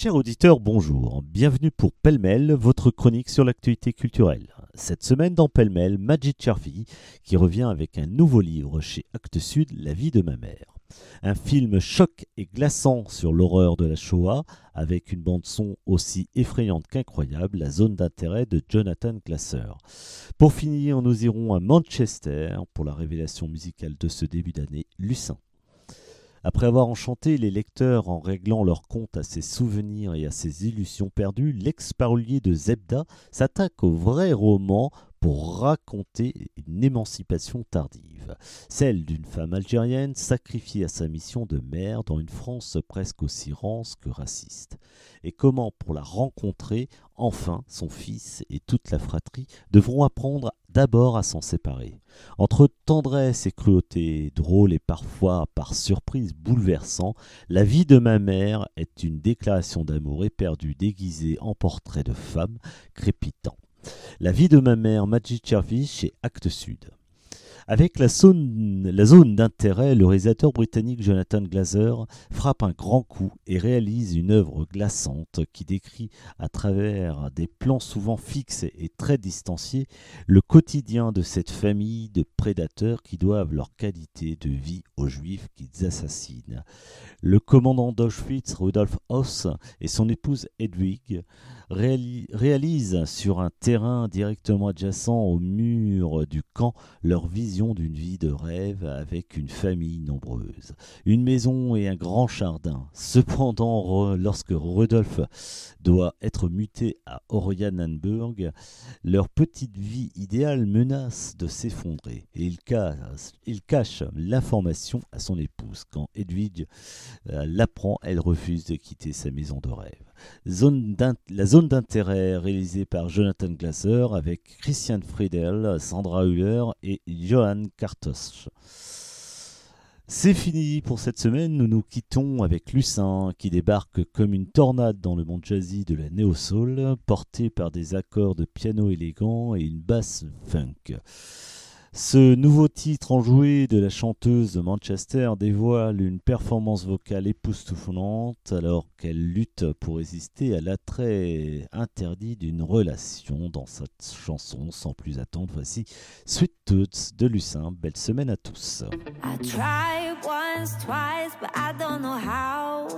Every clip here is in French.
Chers auditeurs, bonjour. Bienvenue pour Pêle-mêle, votre chronique sur l'actualité culturelle. Cette semaine dans Pêle-mêle, Majid Cherfi qui revient avec un nouveau livre chez Actes Sud, La vie de ma mère. Un film choc et glaçant sur l'horreur de la Shoah, avec une bande-son aussi effrayante qu'incroyable, La zone d'intérêt de Jonathan Glaser. Pour finir, nous irons à Manchester pour la révélation musicale de ce début d'année, Lucin. Après avoir enchanté les lecteurs en réglant leur compte à ses souvenirs et à ses illusions perdues, l'ex-parolier de Zebda s'attaque au vrai roman pour raconter une émancipation tardive, celle d'une femme algérienne sacrifiée à sa mission de mère dans une France presque aussi rance que raciste. Et comment, pour la rencontrer, enfin, son fils et toute la fratrie devront apprendre d'abord à s'en séparer. Entre tendresse et cruauté, drôle et parfois, par surprise, bouleversant, La vie de ma mère est une déclaration d'amour éperdue déguisée en portrait de femme crépitant. La vie de ma mère, Majid Cherfi chez Actes Sud. Avec la zone d'intérêt, le réalisateur britannique Jonathan Glaser frappe un grand coup et réalise une œuvre glaçante qui décrit à travers des plans souvent fixes et très distanciés le quotidien de cette famille de prédateurs qui doivent leur qualité de vie aux Juifs qu'ils assassinent. Le commandant d'Auschwitz, Rudolf Höss, et son épouse Hedwig réalisent sur un terrain directement adjacent au mur du camp leur vision d'une vie de rêve avec une famille nombreuse, une maison et un grand jardin. Cependant, lorsque Rudolf doit être muté à Oranienburg, leur petite vie idéale menace de s'effondrer et il cache l'information à son épouse. Quand Hedwig l'apprend, elle refuse de quitter sa maison de rêve. La zone d'intérêt réalisée par Jonathan Glaser avec Christian Friedel, Sandra Hüller et Johan Kartosch. C'est fini pour cette semaine, nous nous quittons avec Lucin qui débarque comme une tornade dans le monde jazzy de la néo-soul, porté par des accords de piano élégants et une basse funk. Ce nouveau titre enjoué de la chanteuse de Manchester dévoile une performance vocale époustouflante alors qu'elle lutte pour résister à l'attrait interdit d'une relation dans cette chanson. Sans plus attendre, voici Sweet Toots de Lucin. Belle semaine à tous. I tried once, twice, but I don't know how.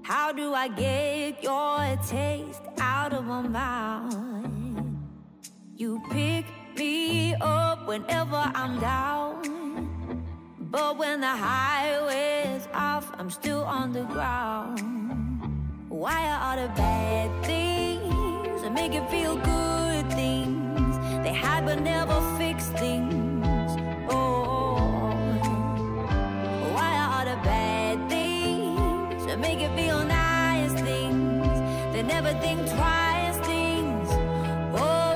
How do I get your taste out of my mouth? You pick me up whenever I'm down, but when the highway's off, I'm still on the ground. Why are all the bad things that make it feel good things? They hide but never fix things. Oh, why are all the bad things that make it feel nice things? They never think twice things. Oh,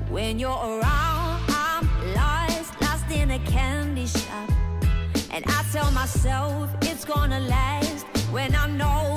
when you're around, I'm lost in a candy shop. And I tell myself it's gonna last when I know